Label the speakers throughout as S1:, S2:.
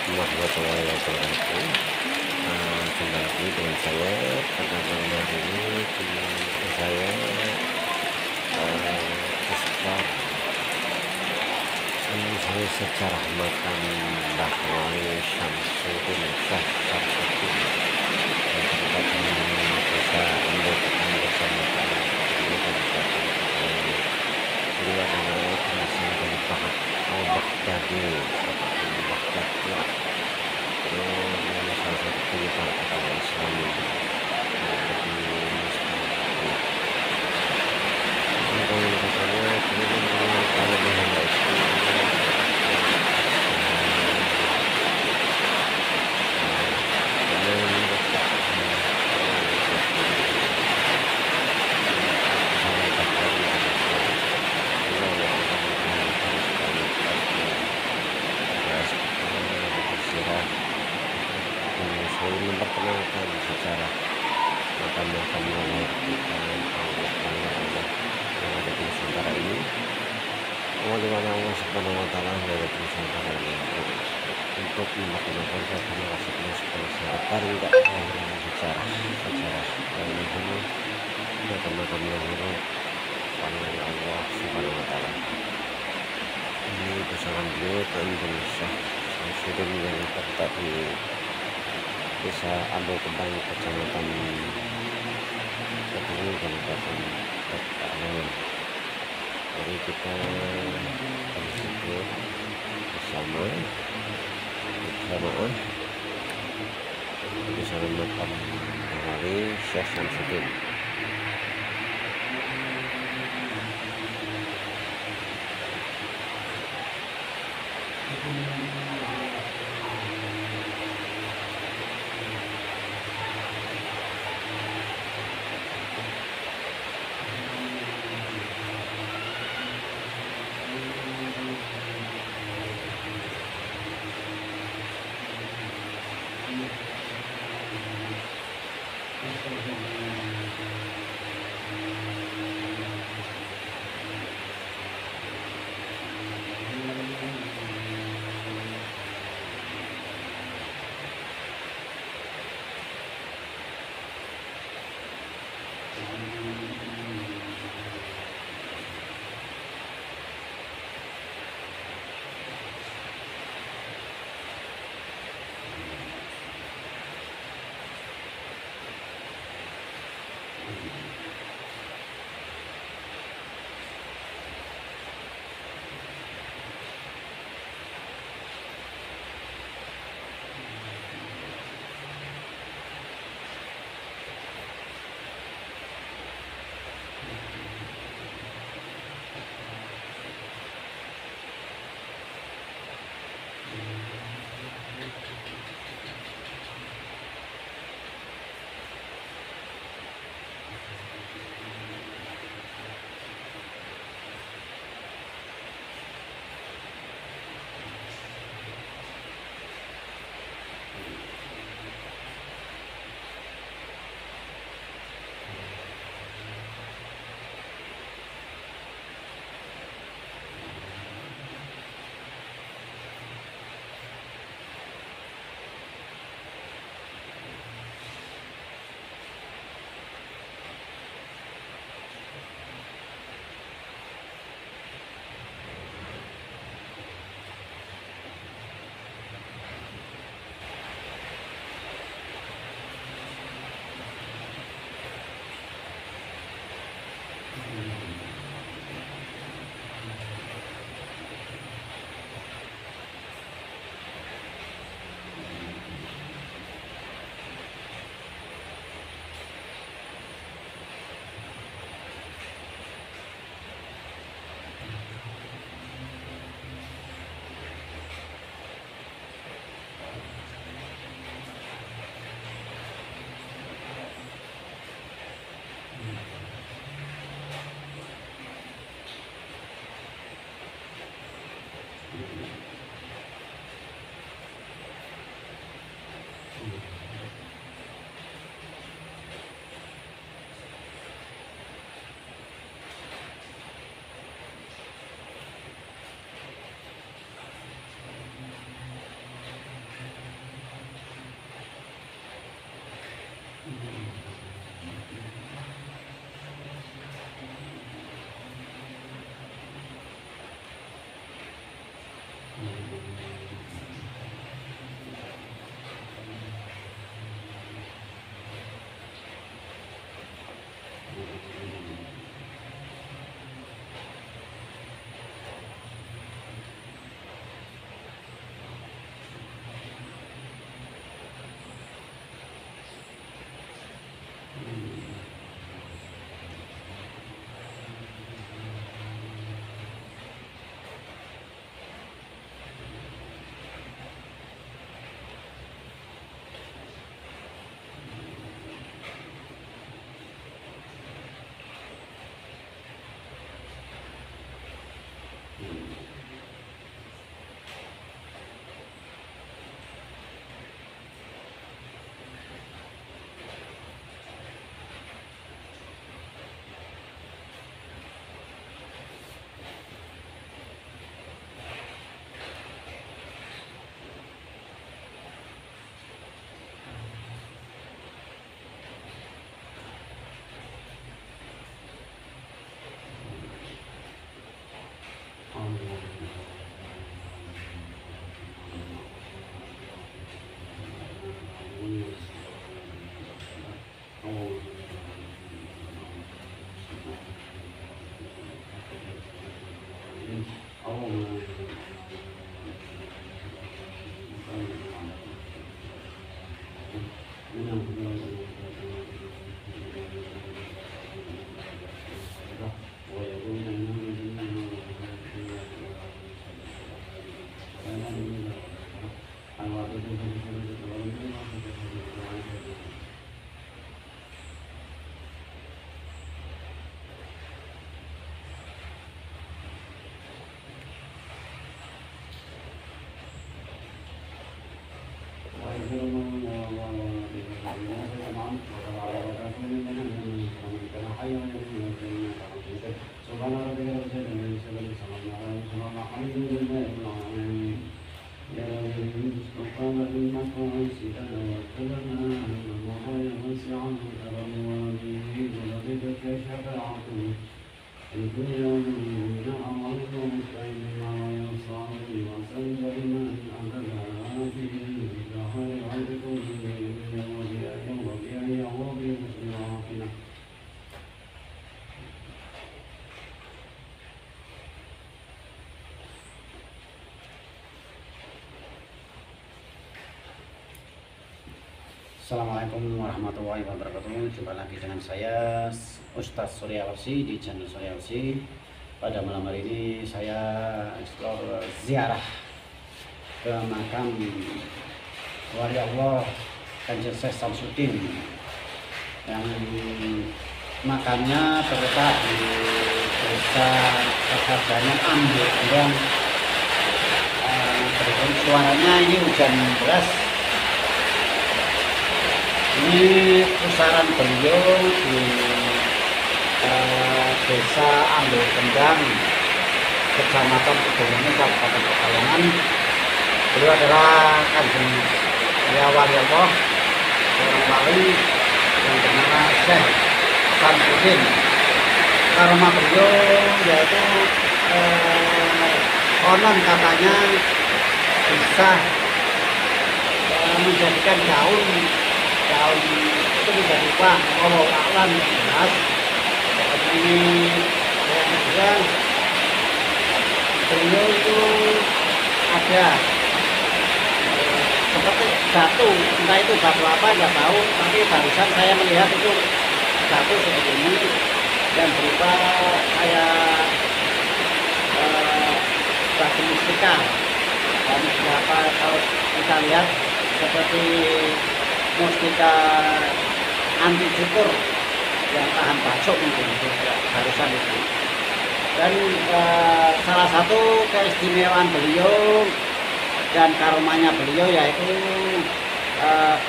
S1: warahmatullahi wabarakatuh. Kembali lagi dengan saya pada malam hari ini. Saya sejarah makam Mbah Wali Syamsuddin Syah Syamsuddin yang terdapat di desa Endok bersama kami. Beliau adalah berasal dari Bahat Al-Baghdadi atau Baghdad. Beliau salah satu penyebar agama Islam di memperkenalkan secara makam-makam lahir kita Allah yang ada di Nusantara ini. Mohon Allah Subhanahu wa taala yang ada di Nusantara ini untuk memperkenalkan terima kasih kepada sahabat tidak sejarah yang dulu makam-makam lahir oleh Allah Subhanahu wa taala. Ini bersama beliau ke Indonesia Syamsuddin yang terletak di Desa Ando Kembang, Kecamatan Ketemu, Kabupaten Pekalongan. Mari kita bersyukur bersama makam Wali Syekh Syamsuddin.
S2: Assalamualaikum warahmatullahi wabarakatuh. Jumpa lagi dengan saya Ustadz Surya Warsi di channel Surya Warsi. Pada malam hari ini saya explore ziarah ke makam wali Allah Kanjeng Syekh Samsudin yang makamnya terletak di desa Keharjaan Ambil Gendang. Suaranya ini hujan deras. Ini pusaran beliau di desa Ambil Gendang, Kecamatan Kedongan, Kabupaten Pekalongan. Beliau adalah Kanjeng wali Allah, seorang wali yang bernama Syekh Samsudin. Karma beliau yaitu konon katanya bisa menjadikan daun itu menjadi uang. Kalau alam jelas ini yang kedua, beliau itu ada seperti batu, entah itu batu apa nggak tahu, tapi barusan saya melihat itu batu seperti ini dan berupa kayak batu mustika. Dan beberapa kalau kita lihat seperti mustika anti cukur yang tahan bacok mungkin itu barusan itu. Dan salah satu keistimewaan beliau dan karomanya beliau yaitu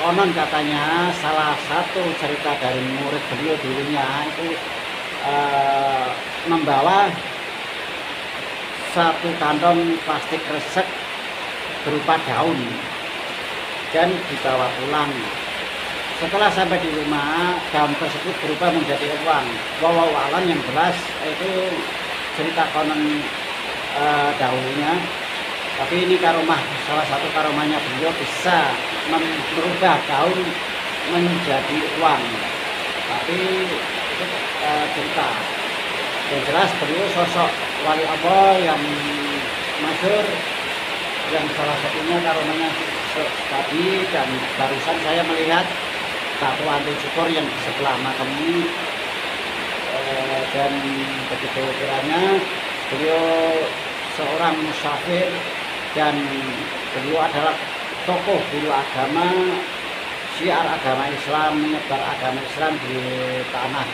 S2: konon katanya salah satu cerita dari murid beliau dulunya itu membawa satu kantong plastik resek berupa daun dan dibawa pulang. Setelah sampai di rumah, daun tersebut berubah menjadi uang. Wallahu a'lam, yang jelas itu cerita konon dahulunya. Tapi ini karomah, salah satu karomahnya beliau bisa merubah daun menjadi uang. Tapi itu cerita. Yang jelas beliau sosok wali Allah yang masyhur, yang salah satunya karomahnya tadi, dan barusan saya melihat Batu Anti Syukur yang di sebelah makam ini. Dan begitu kiranya beliau seorang musafir dan beliau adalah tokoh guru agama, syiar agama Islam, menyebar agama Islam di tanah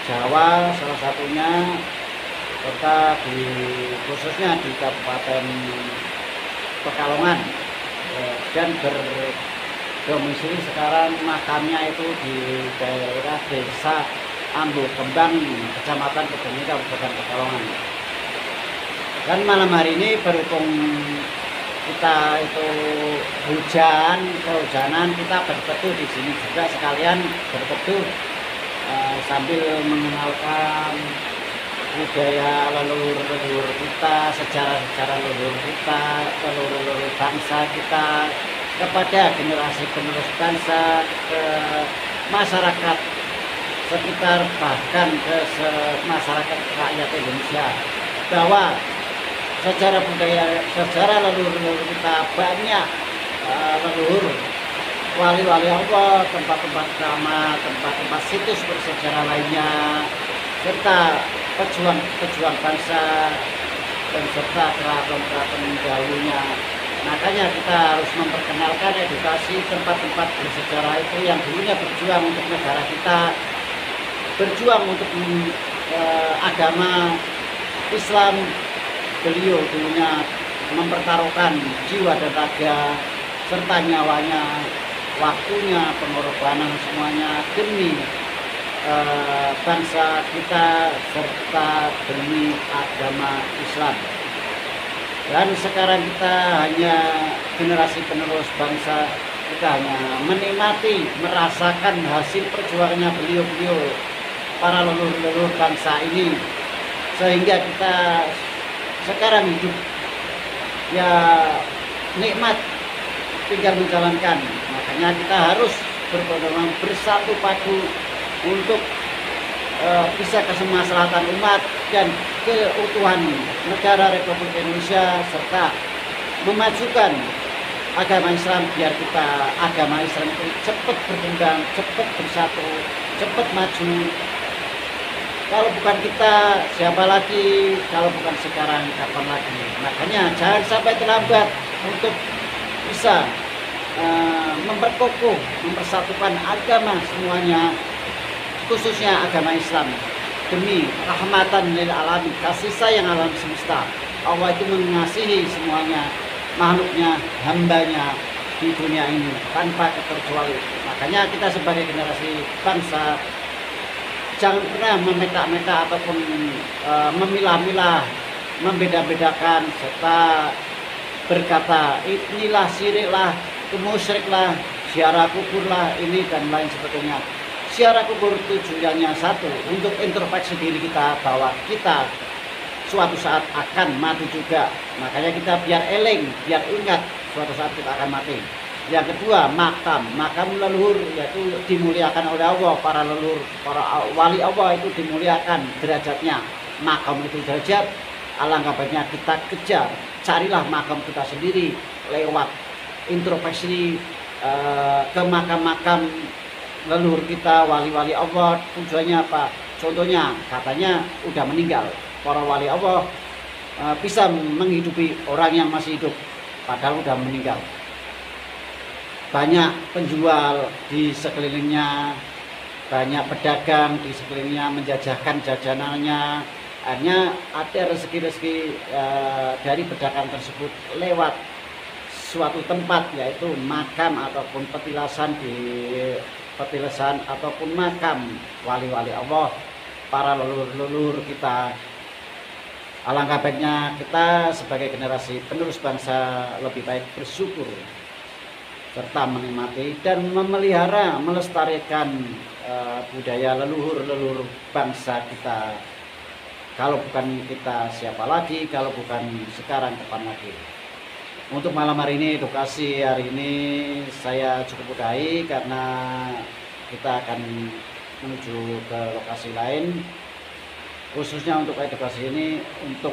S2: Jawa salah satunya, serta khususnya di Kabupaten Pekalongan, dan berdomisili sekarang makamnya itu di daerah Desa Ambu Kembang, Kecamatan Kediri, Kabupaten Pekalongan. Dan malam hari ini berhubung kita itu kehujanan, kita berteduh di sini juga sekalian berteduh sambil mengenalkan budaya leluhur kita, sejarah leluhur kita, leluhur bangsa kita kepada generasi penerus bangsa, ke masyarakat sekitar, bahkan ke masyarakat rakyat Indonesia, bahwa sejarah budaya, sejarah leluhur kita banyak, leluhur wali-wali Allah, tempat-tempat keramat, tempat-tempat situs bersejarah lainnya, serta pejuang bangsa, dan serta keraton-keraton dahulunya. Makanya kita harus memperkenalkan edukasi tempat-tempat bersejarah itu yang dulunya berjuang untuk negara kita, berjuang untuk agama Islam. Beliau dulunya mempertaruhkan jiwa dan raga serta nyawanya, waktunya, pengorbanan semuanya demi bangsa kita serta demi agama Islam. Dan sekarang kita hanya generasi penerus bangsa, kita hanya menikmati, merasakan hasil perjuangannya beliau-beliau, para leluhur bangsa ini, sehingga kita sekarang hidup ya nikmat, tinggal menjalankan. Makanya kita harus berbondong bersatu padu untuk bisa kesemaslahatan umat dan keutuhan negara Republik Indonesia, serta memajukan agama Islam, biar kita agama Islam itu cepat berkembang, cepat bersatu, cepat maju. Kalau bukan kita, siapa lagi? Kalau bukan sekarang, kapan lagi? Makanya jangan sampai terlambat untuk bisa memperkokoh, mempersatukan agama semuanya, khususnya agama Islam, demi rahmatan lil alamin, kasih sayang alam semesta. Allah itu mengasihi semuanya, makhluknya, hambanya di dunia ini tanpa keterkecuali. Makanya kita sebagai generasi bangsa jangan pernah memeta-meta ataupun memilah-milah, membeda-bedakan, serta berkata inilah syiriklah, musyriklah, ziarah kuburlah, ini dan lain sebagainya. Ziarah kubur tujuannya satu, untuk introspeksi diri kita bahwa kita suatu saat akan mati juga. Makanya kita biar eling, biar ingat suatu saat kita akan mati. Yang kedua, makam leluhur, yaitu dimuliakan oleh Allah. Para leluhur, para wali Allah itu dimuliakan derajatnya. Makam itu derajat, alangkah baiknya kita kejar, carilah makam kita sendiri lewat introspeksi ke makam-makam leluhur kita, wali-wali Allah. Tujuannya apa? Contohnya katanya udah meninggal, para wali Allah bisa menghidupi orang yang masih hidup padahal udah meninggal. Banyak penjual di sekelilingnya, banyak pedagang di sekelilingnya menjajahkan jajanannya. Hanya ada rezeki-rezeki dari pedagang tersebut lewat suatu tempat, yaitu makam ataupun petilasan ataupun makam wali-wali Allah, para leluhur kita. Alangkah baiknya kita sebagai generasi penerus bangsa lebih baik bersyukur serta menikmati dan memelihara, melestarikan budaya leluhur bangsa kita. Kalau bukan kita, siapa lagi? Kalau bukan sekarang, kapan lagi? Untuk malam hari ini, edukasi hari ini saya cukup udahi karena kita akan menuju ke lokasi lain. Khususnya untuk edukasi ini untuk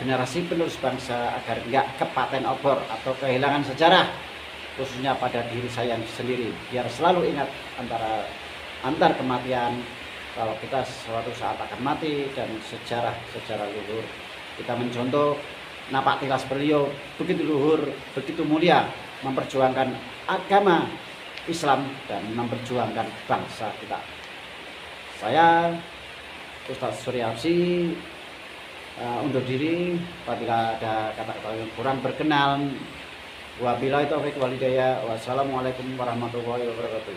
S2: generasi penerus bangsa agar nggak kepaten obor atau kehilangan sejarah, khususnya pada diri saya sendiri, biar selalu ingat antar kematian, kalau kita suatu saat akan mati, dan sejarah luhur kita mencontoh napak tilas beliau begitu luhur, begitu mulia, memperjuangkan agama Islam dan memperjuangkan bangsa kita. Saya Ustadz Surya Absi undur diri. Apabila ada kata-kata yang kurang berkenan, wabillahi taufiq wal hidayah. Wassalamualaikum warahmatullahi wabarakatuh.